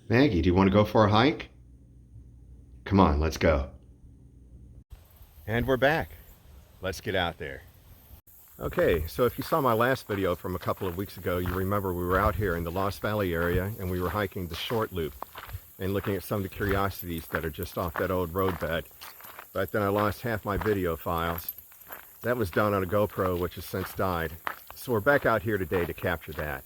Maggie, do you want to go for a hike? Come on, let's go. And we're back. Let's get out there. Okay, so if you saw my last video from a couple of weeks ago, you remember we were out here in the Lost Valley area and we were hiking the short loop and looking at some of the curiosities that are just off that old roadbed. But then I lost half my video files. That was done on a GoPro, which has since died. So we're back out here today to capture that.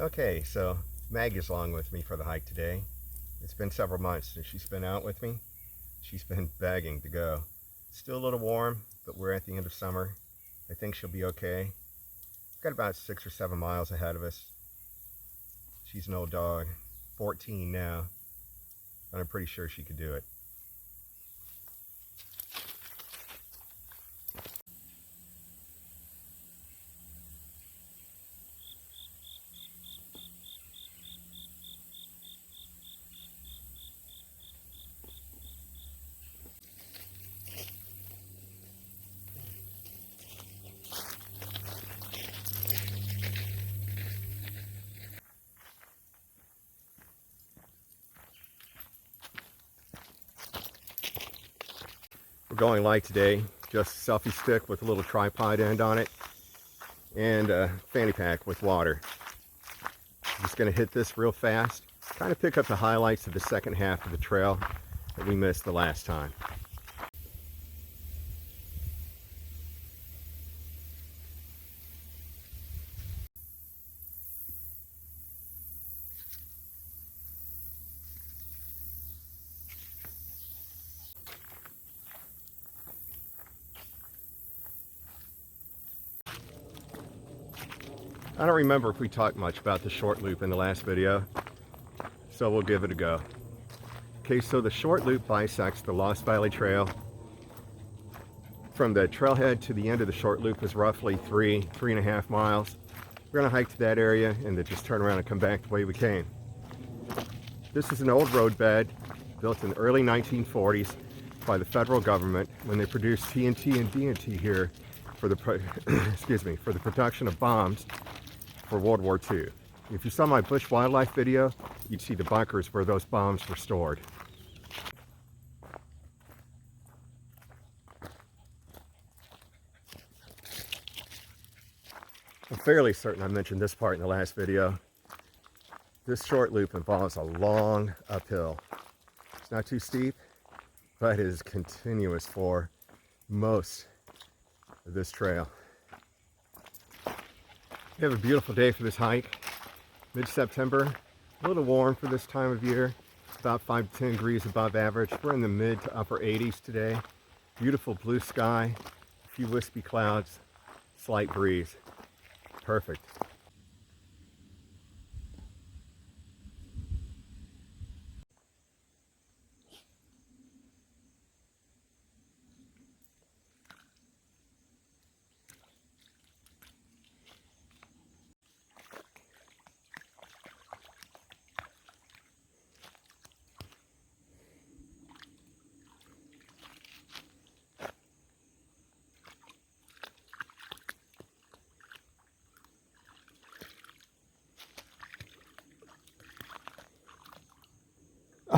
Okay, so Maggie's along with me for the hike today. It's been several months since she's been out with me. She's been begging to go. Still a little warm, but we're at the end of summer. I think she'll be okay. We've got about 6 or 7 miles ahead of us. She's an old dog, 14 now, and I'm pretty sure she could do it. We're going light today, just a selfie stick with a little tripod end on it and a fanny pack with water. I'm just going to hit this real fast, kind of pick up the highlights of the second half of the trail that we missed the last time. I don't remember if we talked much about the short loop in the last video, so we'll give it a go. Okay, so the short loop bisects the Lost Valley Trail. From the trailhead to the end of the short loop is roughly 3.5 miles. We're gonna hike to that area and then just turn around and come back the way we came. This is an old roadbed built in the early 1940s by the federal government when they produced TNT and DNT here for the for the production of bombs for World War II. If you saw my bush wildlife video, you'd see the bunkers where those bombs were stored. I'm fairly certain I mentioned this part in the last video. This short loop involves a long uphill. It's not too steep, but it is continuous for most of this trail. We have a beautiful day for this hike. Mid-September, a little warm for this time of year, about 5 to 10 degrees above average. We're in the mid to upper 80s today. Beautiful blue sky, a few wispy clouds, slight breeze. Perfect.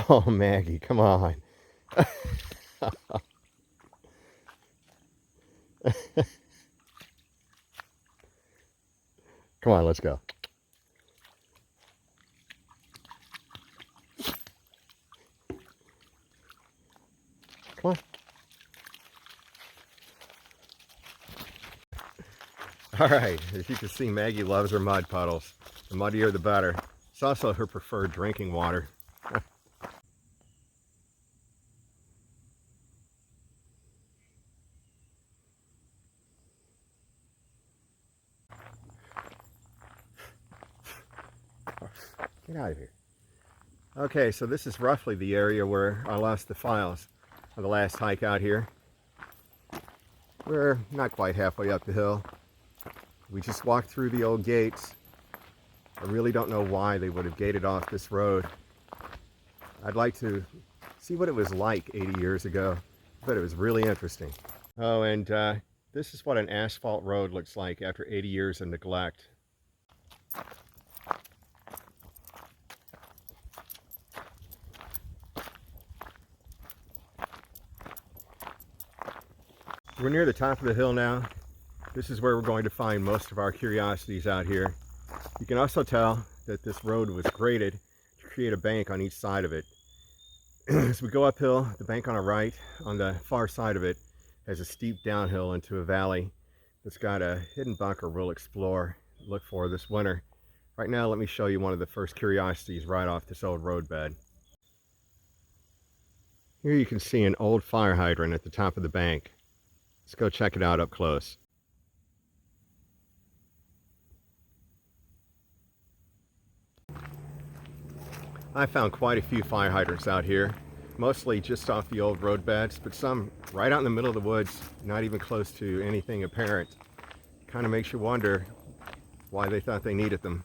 Oh, Maggie, come on. Come on, let's go. Come on. All right, as you can see, Maggie loves her mud puddles. The muddier the better. It's also her preferred drinking water. Get out of here. Okay, so this is roughly the area where I lost the files on the last hike out here. We're not quite halfway up the hill. We just walked through the old gates. I really don't know why they would have gated off this road. I'd like to see what it was like 80 years ago. But it was really interesting. Oh, and this is what an asphalt road looks like after 80 years of neglect. We're near the top of the hill now. This is where we're going to find most of our curiosities out here. You can also tell that this road was graded to create a bank on each side of it. As we go uphill, the bank on our right, on the far side of it, has a steep downhill into a valley that's got a hidden bunker we'll explore, look for this winter. Right now, let me show you one of the first curiosities right off this old roadbed. Here you can see an old fire hydrant at the top of the bank. Let's go check it out up close. I found quite a few fire hydrants out here, mostly just off the old roadbeds, but some right out in the middle of the woods, not even close to anything apparent. Kind of makes you wonder why they thought they needed them.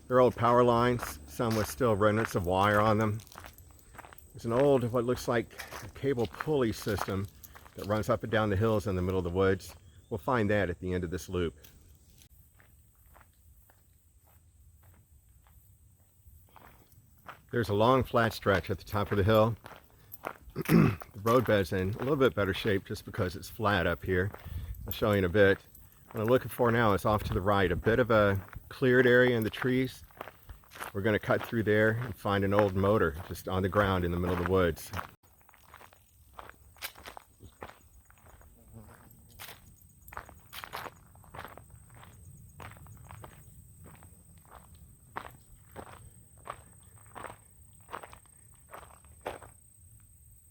They're old power lines, some with still remnants of wire on them. There's an old, what looks like a cable pulley system that runs up and down the hills in the middle of the woods. We'll find that at the end of this loop. There's a long flat stretch at the top of the hill. The roadbed's in a little bit better shape just because it's flat up here. I'll show you in a bit. What I'm looking for now is off to the right, a bit of a cleared area in the trees. We're going to cut through there and find an old motor just on the ground in the middle of the woods.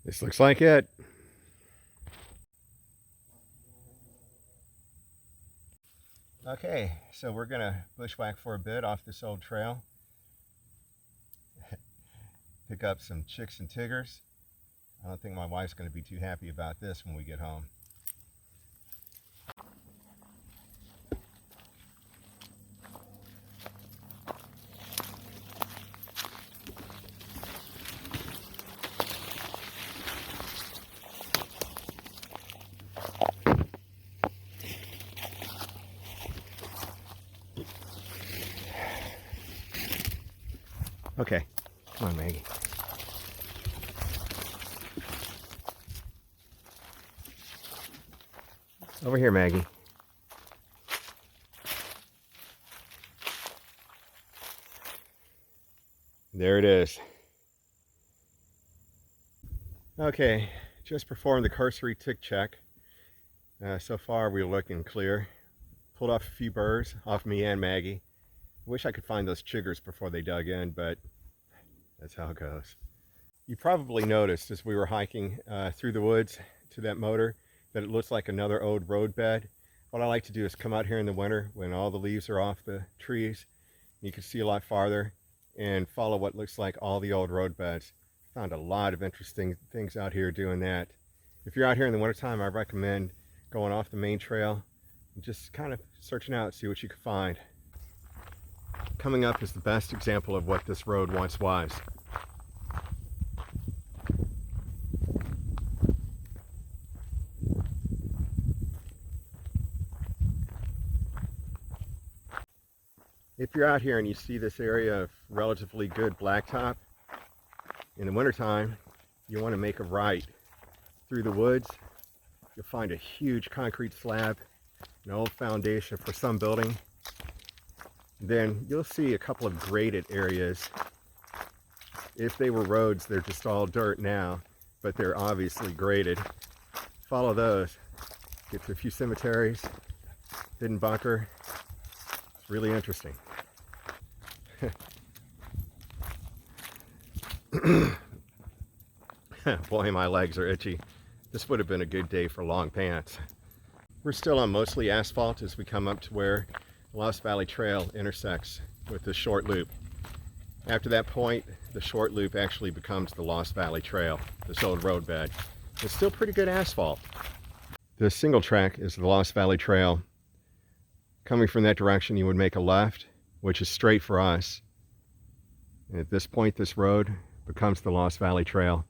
This looks like it. Okay, so we're gonna bushwhack for a bit off this old trail. Pick up some chicks and tigers. I don't think my wife's gonna be too happy about this when we get home. Okay, come on, Maggie. Over here, Maggie. There it is. Okay, just performed the cursory tick check. So far, we're looking clear. Pulled off a few burrs off me and Maggie. Wish I could find those chiggers before they dug in, but that's how it goes. You probably noticed as we were hiking through the woods to that motor that it looks like another old roadbed. What I like to do is come out here in the winter when all the leaves are off the trees. You can see a lot farther and follow what looks like all the old roadbeds. Found a lot of interesting things out here doing that. If you're out here in the wintertime, I recommend going off the main trail and just kind of searching out, see what you can find. Coming up is the best example of what this road once was. If you're out here and you see this area of relatively good blacktop, in the wintertime, you want to make a right through the woods. You'll find a huge concrete slab, an old foundation for some building. Then you'll see a couple of graded areas. If they were roads, they're just all dirt now, but they're obviously graded. Follow those. Get to a few cemeteries, hidden bunker. It's really interesting. Boy, my legs are itchy. This would have been a good day for long pants. We're still on mostly asphalt as we come up to where Lost Valley Trail intersects with the short loop. After that point, the short loop actually becomes the Lost Valley Trail, this old roadbed. It's still pretty good asphalt. The single track is the Lost Valley Trail. Coming from that direction, you would make a left, which is straight for us. And at this point, this road becomes the Lost Valley Trail.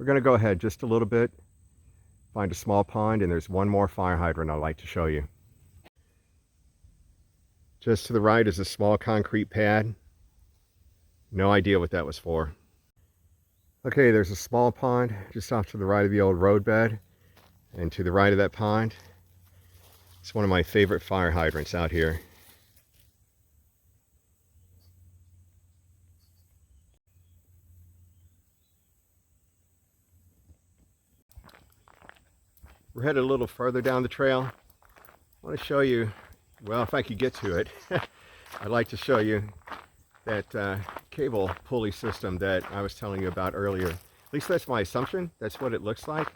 We're going to go ahead just a little bit, find a small pond, and there's one more fire hydrant I'd like to show you. Just to the right is a small concrete pad. No idea what that was for. Okay, there's a small pond just off to the right of the old roadbed, and to the right of that pond, it's one of my favorite fire hydrants out here. We're headed a little further down the trail. I want to show you, well, if I could get to it, I'd like to show you that cable pulley system that I was telling you about earlier. At least that's my assumption. That's what it looks like.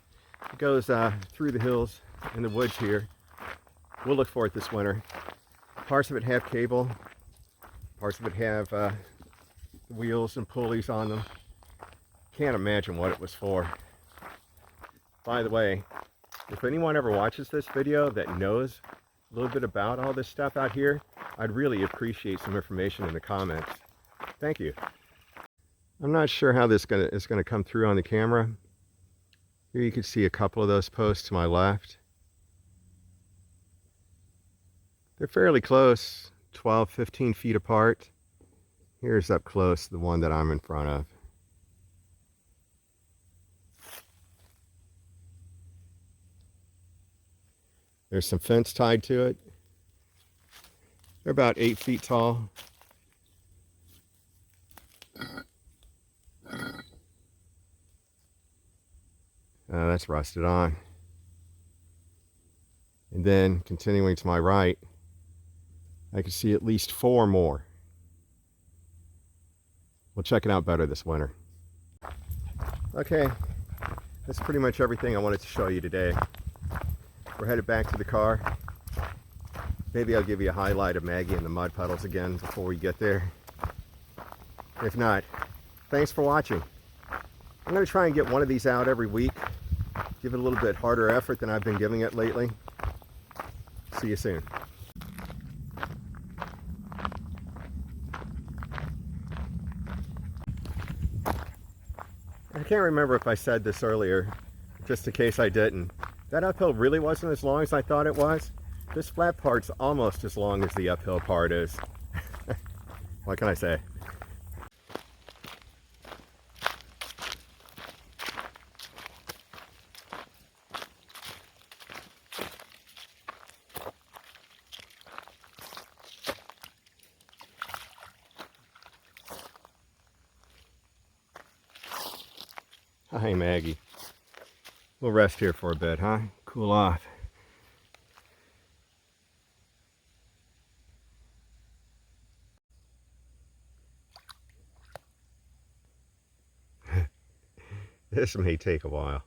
It goes through the hills in the woods here. We'll look for it this winter. Parts of it have cable. Parts of it have wheels and pulleys on them. Can't imagine what it was for. By the way, if anyone ever watches this video that knows a little bit about all this stuff out here, I'd really appreciate some information in the comments. Thank you. I'm not sure how this is gonna come through on the camera. Here you can see a couple of those posts to my left. They're fairly close, 12, 15 feet apart. Here's up close, the one that I'm in front of. There's some fence tied to it. They're about 8 feet tall. That's rusted on. And then continuing to my right, I can see at least 4 more. We'll check it out better this winter. Okay, that's pretty much everything I wanted to show you today. We're headed back to the car. Maybe I'll give you a highlight of Maggie and the mud puddles again before we get there. If not, thanks for watching. I'm going to try and get one of these out every week. Give it a little bit harder effort than I've been giving it lately. See you soon. I can't remember if I said this earlier, just in case I didn't. That uphill really wasn't as long as I thought it was. This flat part's almost as long as the uphill part is. What can I say? Hi, Maggie. We'll rest here for a bit, huh? Cool off. This may take a while.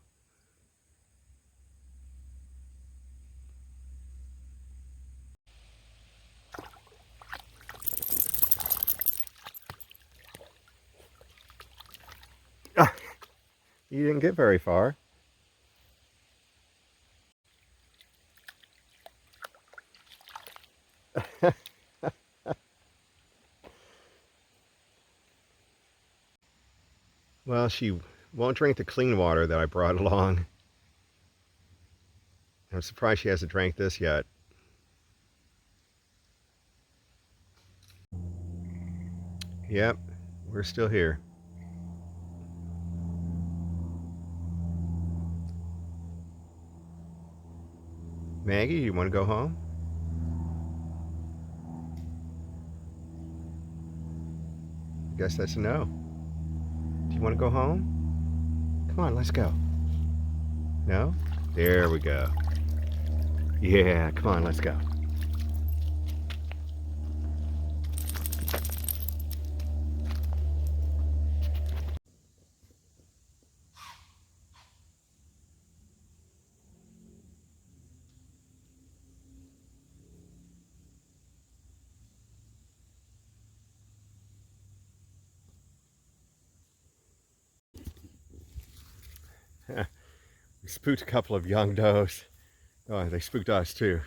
You didn't get very far. Well, she won't drink the clean water that I brought along. I'm surprised she hasn't drank this yet. Yep, we're still here. Maggie, you want to go home? I guess that's a no. Do you want to go home? Come on, let's go. No? There we go. Yeah, come on, let's go. We spooked a couple of young does. Oh, they spooked us too.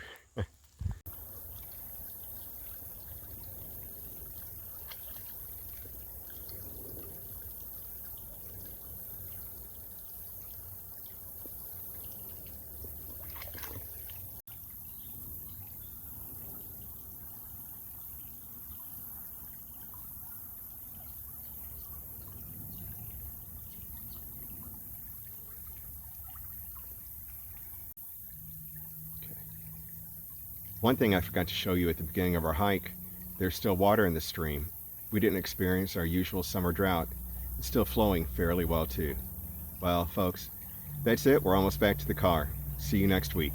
One thing I forgot to show you at the beginning of our hike, there's still water in the stream. We didn't experience our usual summer drought. It's still flowing fairly well too. Well, folks, that's it. We're almost back to the car. See you next week.